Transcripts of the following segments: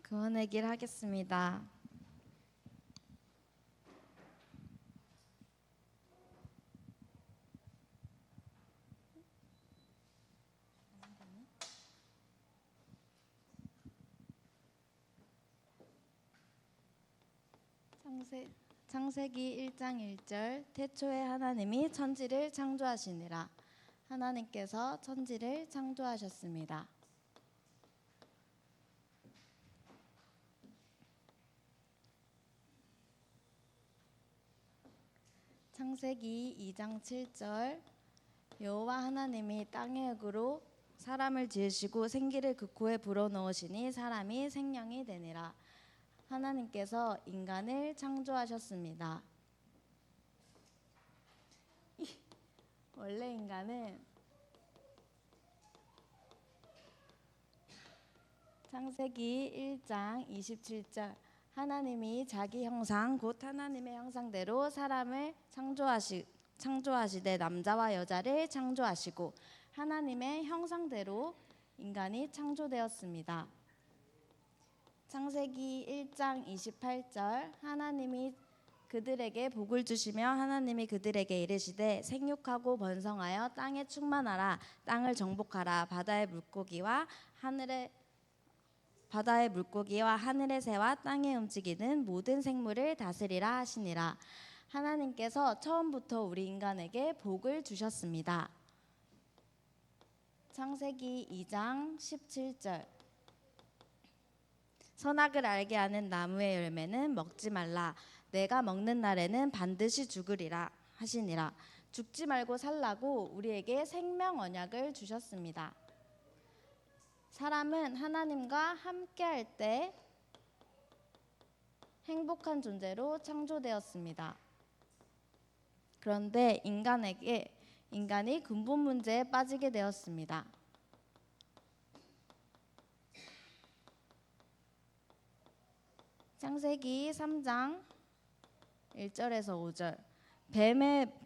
구원의 하겠습니다. 창세기 1장 1절 태초에 하나님이 천지를 창조하시니라. 하나님께서 천지를 창조하셨습니다. 창세기 2장 7절 여호와 하나님이 땅의 흙으로 사람을 지으시고 생기를 그 코에 불어넣으시니 사람이 생명이 되니라. 하나님께서 인간을 창조하셨습니다. 원래 인간은 창세기 1장 27절 하나님이 자기 형상 곧 하나님의 형상대로 사람을 창조하시되 남자와 여자를 창조하시고 하나님의 형상대로 인간이 창조되었습니다. 창세기 1장 28절 하나님이 그들에게 복을 주시며 하나님이 그들에게 이르시되 생육하고 번성하여 땅에 충만하라. 땅을 정복하라. 바다의 물고기와 하늘의 새와 땅에 움직이는 모든 생물을 다스리라 하시니라. 하나님께서 처음부터 우리 인간에게 복을 주셨습니다. 창세기 2장 17절 선악을 알게 하는 나무의 열매는 먹지 말라. 내가 먹는 날에는 반드시 죽으리라 하시니라. 죽지 말고 살라고 우리에게 생명 언약을 주셨습니다. 사람은 하나님과 함께할 때 행복한 존재로 창조되었습니다. 그런데 인간이 근본 문제에 빠지게 되었습니다. 창세기 3장 1절에서 5절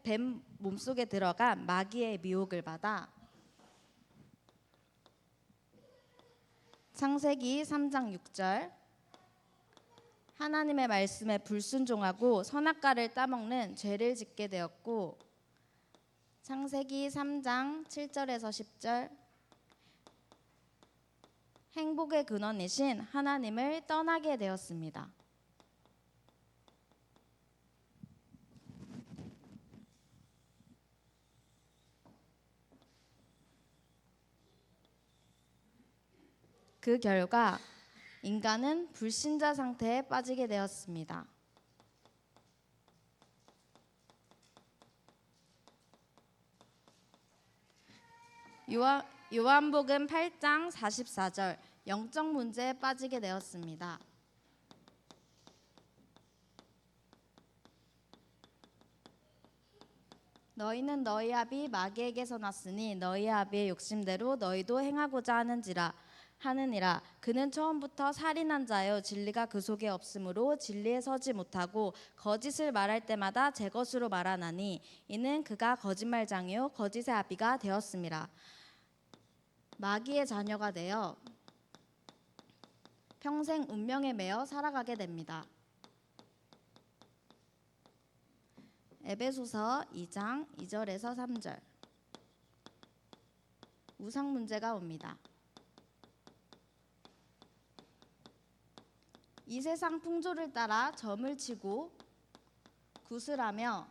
뱀 몸속에 들어간 마귀의 미혹을 받아 창세기 3장 6절 하나님의 말씀에 불순종하고 선악과를 따먹는 죄를 짓게 되었고 창세기 3장 7절에서 10절 행복의 근원이신 하나님을 떠나게 되었습니다. 그 결과 인간은 불신자 상태에 빠지게 되었습니다. 요한복음 8장 44절 영적 문제에 빠지게 되었습니다. 너희는 너희 아비 마귀에게서 났으니 너희 아비의 욕심대로 너희도 행하고자 하느니라. 그는 처음부터 살인한 자요 진리가 그 속에 없으므로 진리에 서지 못하고 거짓을 말할 때마다 제 것으로 말하나니 이는 그가 거짓말장이요 거짓의 아비가 되었음이라. 마귀의 자녀가 되어 평생 운명에 매여 살아가게 됩니다. 에베소서 2장 2절에서 3절 우상 문제가 옵니다. 이 세상 풍조를 따라 점을 치고 구슬하며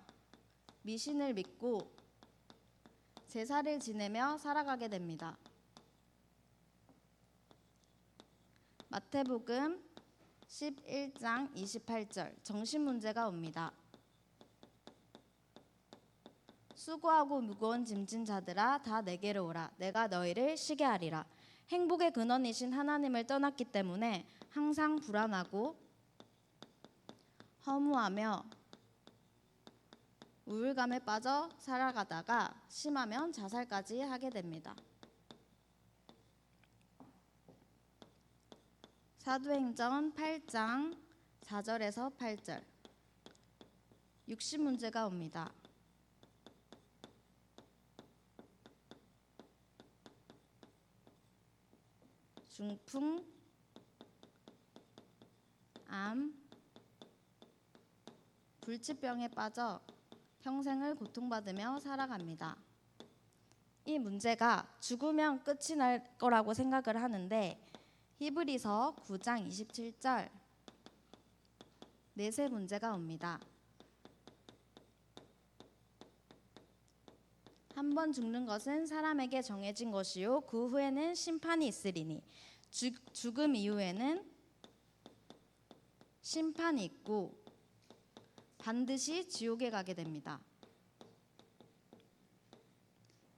미신을 믿고 제사를 지내며 살아가게 됩니다. 마태복음 11장 28절 정신 문제가 옵니다. 수고하고 무거운 짐진 자들아 다 내게로 오라. 내가 너희를 쉬게 하리라. 행복의 근원이신 하나님을 떠났기 때문에 항상 불안하고 허무하며 우울감에 빠져 살아가다가 심하면 자살까지 하게 됩니다. 사도행전 8장 4절에서 8절 육신 문제가 옵니다. 중풍, 암, 불치병에 빠져 평생을 고통받으며 살아갑니다. 이 문제가 죽으면 끝이 날 거라고 생각을 하는데 히브리서 9장 27절 넷의 문제가 옵니다. 한 번 죽는 것은 사람에게 정해진 것이요 그 후에는 심판이 있으리니 죽음 이후에는 심판이 있고 반드시 지옥에 가게 됩니다.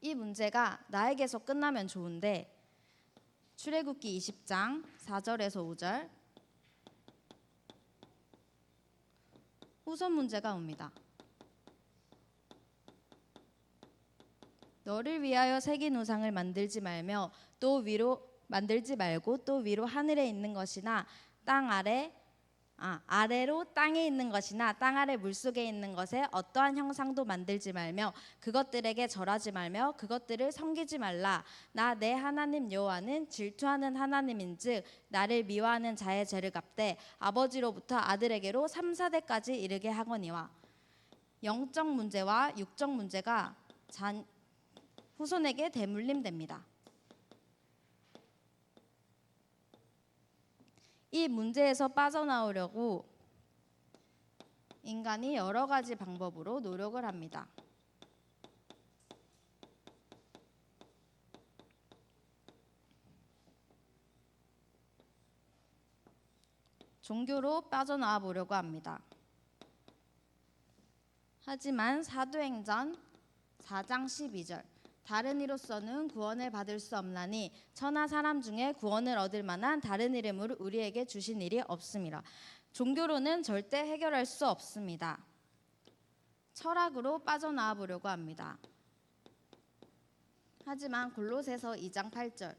이 문제가 나에게서 끝나면 좋은데 출애굽기 20장 4절에서 5절 후손 문제가 옵니다. 너를 위하여 새긴 우상을 만들지 말고 또 위로 하늘에 있는 것이나 아래로 땅에 있는 것이나 땅 아래 물속에 있는 것에 어떠한 형상도 만들지 말며 그것들에게 절하지 말며 그것들을 섬기지 말라. 나 내 하나님 여호와는 질투하는 하나님인즉 나를 미워하는 자의 죄를 갚되 아버지로부터 아들에게로 3, 4대까지 이르게 하거니와. 영적 문제와 육적 문제가 후손에게 대물림됩니다. 이 문제에서 빠져나오려고 인간이 여러 가지 방법으로 노력을 합니다. 종교로 빠져나와 보려고 합니다. 하지만 사도행전 4장 12절 다른 이로서는 구원을 받을 수 없나니 천하 사람 중에 구원을 얻을 만한 다른 이름을 우리에게 주신 일이 없음이라. 종교로는 절대 해결할 수 없습니다. 철학으로 빠져나와 보려고 합니다. 하지만 골로새서 2장 8절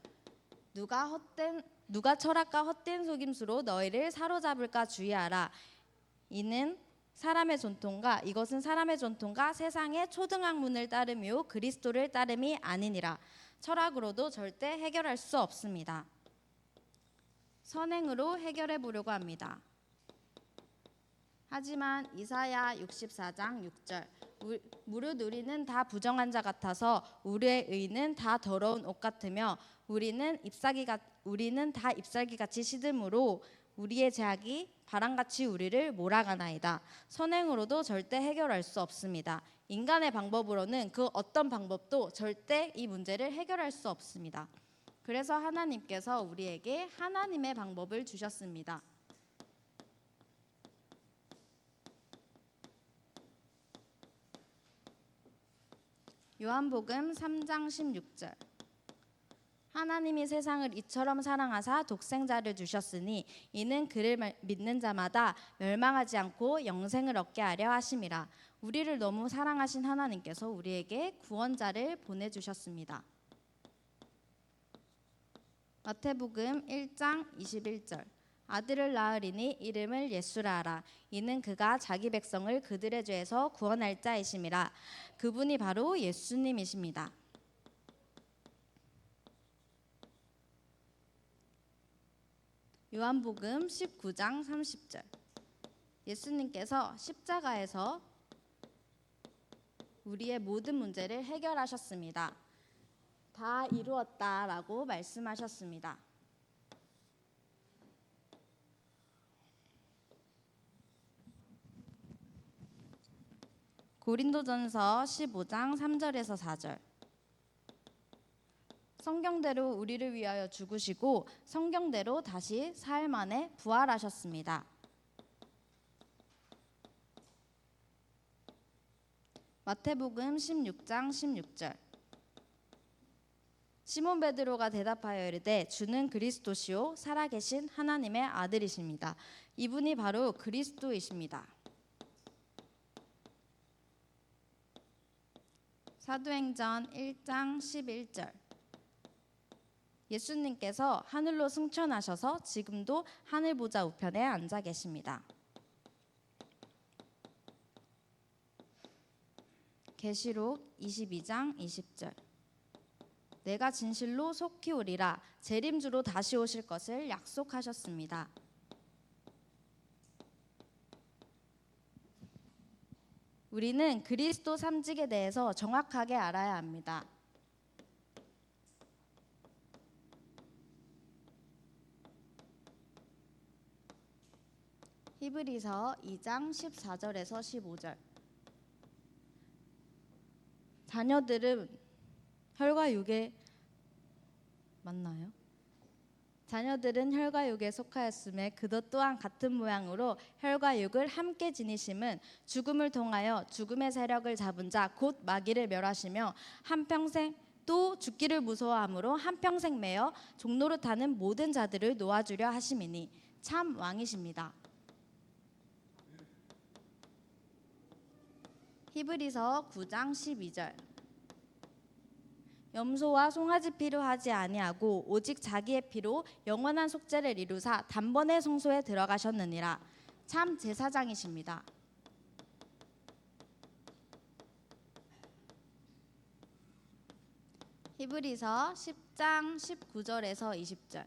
누가 철학과 헛된 속임수로 너희를 사로잡을까 주의하라. 이것은 사람의 전통과 세상의 초등학문을 따름이요 그리스도를 따름이 아니니라. 철학으로도 절대 해결할 수 없습니다. 선행으로 해결해 보려고 합니다. 하지만 이사야 64장 6절 무릇 우리는 다 부정한 자 같아서 우리의 의는 다 더러운 옷 같으며 우리는 다 잎사귀같이 시들므로 우리의 죄악이 바람같이 우리를 몰아가나이다. 선행으로도 절대 해결할 수 없습니다. 인간의 방법으로는 그 어떤 방법도 절대 이 문제를 해결할 수 없습니다. 그래서 하나님께서 우리에게 하나님의 방법을 주셨습니다. 요한복음 3장 16절 하나님이 세상을 이처럼 사랑하사 독생자를 주셨으니 이는 그를 믿는 자마다 멸망하지 않고 영생을 얻게 하려 하심이라. 우리를 너무 사랑하신 하나님께서 우리에게 구원자를 보내주셨습니다. 마태복음 1장 21절 아들을 낳으리니 이름을 예수라 하라. 이는 그가 자기 백성을 그들의 죄에서 구원할 자이심이라. 그분이 바로 예수님이십니다. 요한복음 19장 30절 예수님께서 십자가에서 우리의 모든 문제를 해결하셨습니다. 다 이루었다라고 말씀하셨습니다. 고린도전서 15장 3절에서 4절 성경대로 우리를 위하여 죽으시고 성경대로 다시 사흘 만에 부활하셨습니다. 마태복음 16장 16절 시몬 베드로가 대답하여 이르되 주는 그리스도시요 살아계신 하나님의 아들이십니다. 이분이 바로 그리스도이십니다. 사도행전 1장 11절 예수님께서 하늘로 승천하셔서 지금도 하늘 보좌 우편에 앉아 계십니다. 계시록 22장 20절 내가 진실로 속히 오리라 재림주로 다시 오실 것을 약속하셨습니다. 우리는 그리스도 삼직에 대해서 정확하게 알아야 합니다. 히브리서 2장 14절에서 15절. 자녀들은 혈과 육에 맞나요? 자녀들은 혈과 육에 속하였음에 그것 또한 같은 모양으로 혈과 육을 함께 지니심은 죽음을 통하여 죽음의 세력을 잡은 자 곧 마귀를 멸하시며 한평생 또 죽기를 무서워함으로 한평생 매여 종노릇하는 모든 자들을 놓아주려 하심이니 참 왕이십니다. 히브리서 9장 12절. 염소와 송아지 피로 하지 아니하고 오직 자기의 피로 영원한 속죄를 이루사 단번에 성소에 들어가셨느니라. 참 제사장이십니다. 히브리서 10장 19절에서 20절.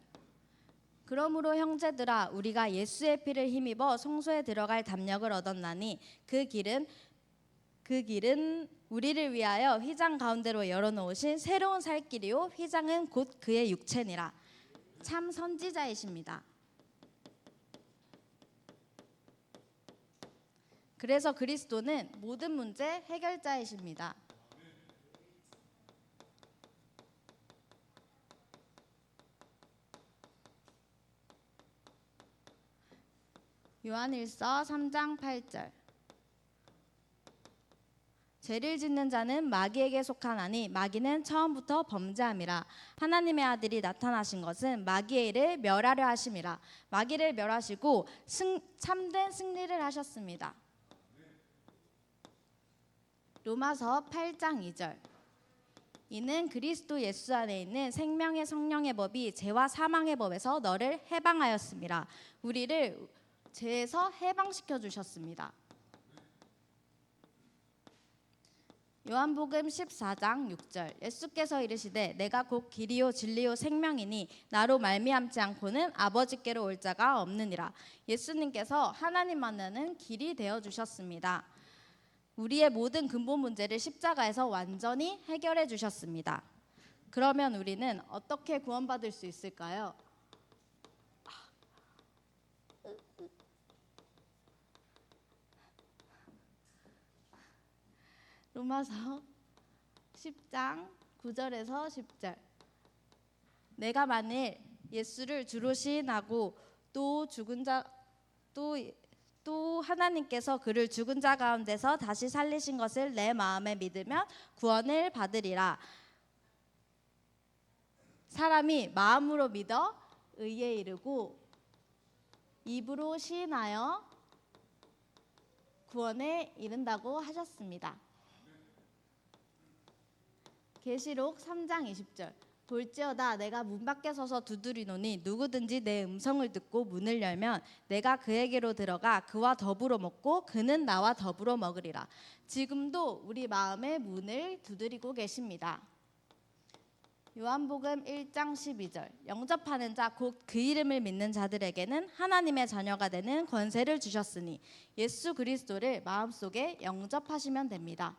그러므로 형제들아 우리가 예수의 피를 힘입어 성소에 들어갈 담력을 얻었나니 그 길은 우리를 위하여 휘장 가운데로 열어놓으신 새로운 살 길이요 휘장은 곧 그의 육체니라. 참 선지자이십니다. 그래서 그리스도는 모든 문제 해결자이십니다. 요한일서 3장 8절. 죄를 짓는 자는 마귀에게 속하나니 마귀는 처음부터 범죄함이라. 하나님의 아들이 나타나신 것은 마귀의 일을 멸하려 하심이라. 마귀를 멸하시고 참된 승리를 하셨습니다. 로마서 8장 2절. 이는 그리스도 예수 안에 있는 생명의 성령의 법이 죄와 사망의 법에서 너를 해방하였습니다. 우리를 죄에서 해방시켜 주셨습니다. 요한복음 14장 6절. 예수께서 이르시되 내가 곧 길이요 진리요 생명이니 나로 말미암지 않고는 아버지께로 올 자가 없느니라. 예수님께서 하나님만은 길이 되어 주셨습니다. 우리의 모든 근본 문제를 십자가에서 완전히 해결해 주셨습니다. 그러면 우리는 어떻게 구원받을 수 있을까요? 로마서 10장 9절에서 10절. 내가 만일 예수를 주로 시인하고 또 하나님께서 그를 죽은 자 가운데서 다시 살리신 것을 내 마음에 믿으면 구원을 받으리라. 사람이 마음으로 믿어 의에 이르고 입으로 시인하여 구원에 이른다고 하셨습니다. 계시록 3장 20절. 볼지어다 내가 문 밖에 서서 두드리노니 누구든지 내 음성을 듣고 문을 열면 내가 그에게로 들어가 그와 더불어 먹고 그는 나와 더불어 먹으리라. 지금도 우리 마음의 문을 두드리고 계십니다. 요한복음 1장 12절. 영접하는 자 곧 그 이름을 믿는 자들에게는 하나님의 자녀가 되는 권세를 주셨으니 예수 그리스도를 마음속에 영접하시면 됩니다.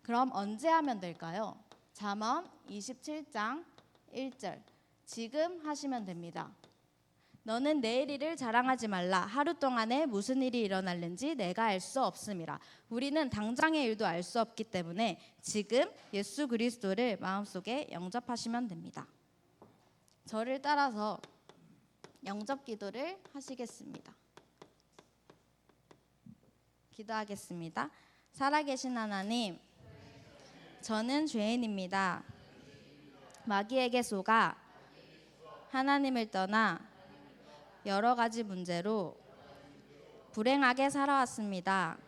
그럼 언제 하면 될까요? 잠언 27장 1절. 지금 하시면 됩니다. 너는 내일 일을 자랑하지 말라. 하루 동안에 무슨 일이 일어날는지 내가 알 수 없음이라. 우리는 당장의 일도 알 수 없기 때문에 지금 예수 그리스도를 마음속에 영접하시면 됩니다. 저를 따라서 영접 기도를 하시겠습니다. 기도하겠습니다. 살아계신 하나님, 저는 죄인입니다. 마귀에게 속아 하나님을 떠나 여러 가지 문제로 불행하게 살아왔습니다.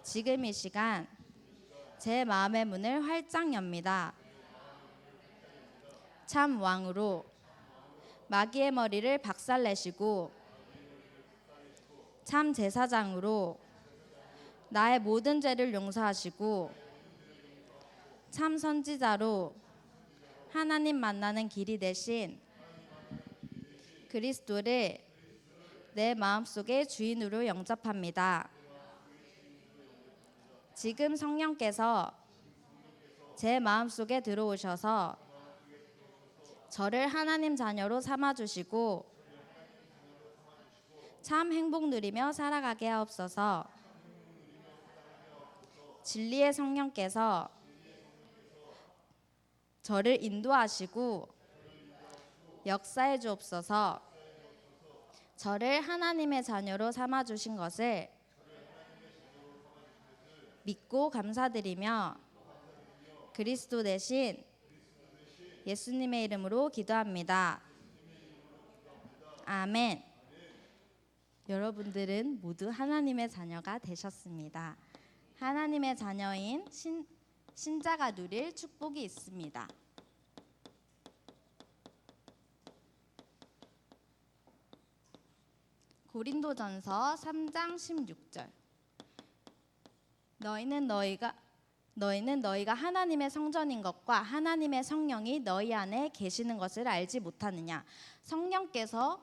지금 이 시간 제 마음의 문을 활짝 엽니다. 참 왕으로 마귀의 머리를 박살내시고 참 제사장으로 나의 모든 죄를 용서하시고 참 선지자로 하나님 만나는 길이 되신 그리스도를 내 마음속의 주인으로 영접합니다. 지금 성령께서 제 마음속에 들어오셔서 저를 하나님 자녀로 삼아주시고 참 행복 누리며 살아가게 하옵소서. 진리의 성령께서 저를 인도하시고 역사해 주옵소서. 저를 하나님의 자녀로 삼아주신 것을 믿고 감사드리며 그리스도 대신 예수님의 이름으로 기도합니다. 아멘. 여러분들은 모두 하나님의 자녀가 되셨습니다. 하나님의 자녀인 신자가 누릴 축복이 있습니다. 고린도전서 3장 16절. 너희는 너희가 하나님의 성전인 것과 하나님의 성령이 너희 안에 계시는 것을 알지 못하느냐. 성령께서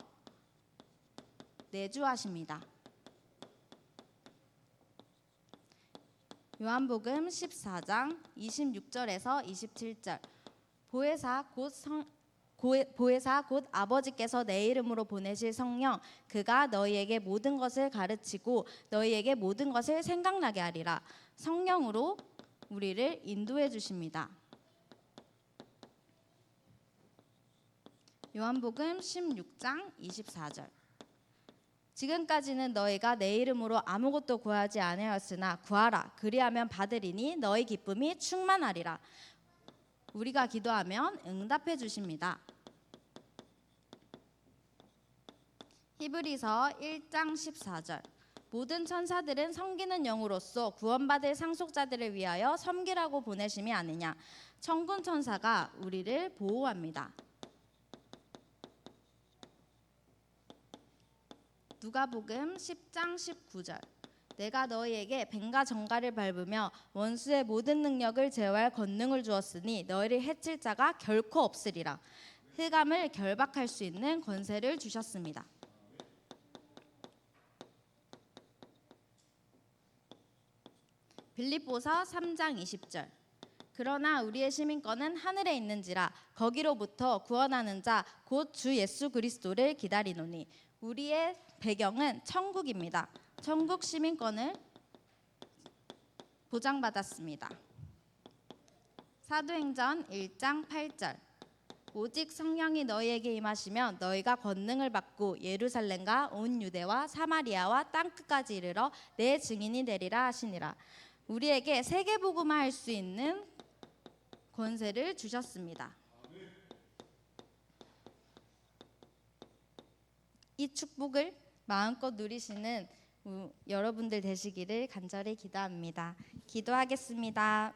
내주하십니다. 요한복음 14장 26절에서 27절. 보혜사 곧 아버지께서 내 이름으로 보내실 성령, 그가 너희에게 모든 것을 가르치고 너희에게 모든 것을 생각나게 하리라. 성령으로 우리를 인도해 주십니다. 요한복음 16장 24절. 지금까지는 너희가 내 이름으로 아무것도 구하지 아니하였으나 구하라. 그리하면 받으리니 너희 기쁨이 충만하리라. 우리가 기도하면 응답해 주십니다. 히브리서 1장 14절. 모든 천사들은 섬기는 영으로서 구원받을 상속자들을 위하여 섬기라고 보내심이 아니냐. 천군 천사가 우리를 보호합니다. 누가복음 10장 19절. 내가 너희에게 뱀과 정갈을 밟으며 원수의 모든 능력을 제어할 권능을 주었으니 너희를 해칠 자가 결코 없으리라. 흑암을 결박할 수 있는 권세를 주셨습니다. 빌립보서 3장 20절. 그러나 우리의 시민권은 하늘에 있는지라 거기로부터 구원하는 자 곧 주 예수 그리스도를 기다리노니. 우리의 배경은 천국입니다. 천국 시민권을 보장받았습니다. 사도행전 1장 8절. 오직 성령이 너희에게 임하시면 너희가 권능을 받고 예루살렘과 온 유대와 사마리아와 땅끝까지 이르러 내 증인이 되리라 하시니라. 우리에게 세계복음화할 수 있는 권세를 주셨습니다. 이 축복을 마음껏 누리시는 여러분들 되시기를 간절히 기도합니다. 기도하겠습니다.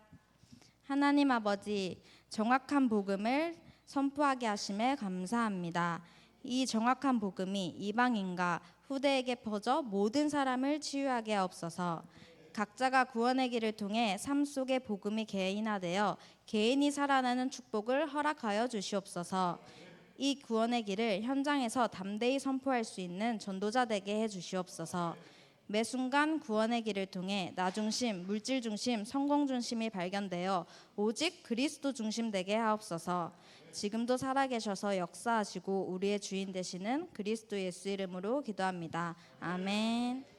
하나님 아버지, 정확한 복음을 선포하게 하심에 감사합니다. 이 정확한 복음이 이방인과 후대에게 퍼져 모든 사람을 치유하게 하옵소서. 각자가 구원의 길을 통해 삶 속에 복음이 개인화되어 개인이 살아나는 축복을 허락하여 주시옵소서. 이 구원의 길을 현장에서 담대히 선포할 수 있는 전도자 되게 해 주시옵소서. 매 순간 구원의 길을 통해 나 중심, 물질 중심, 성공 중심이 발견되어 오직 그리스도 중심 되게 하옵소서. 지금도 살아계셔서 역사하시고 우리의 주인 되시는 그리스도 예수 이름으로 기도합니다. 아멘.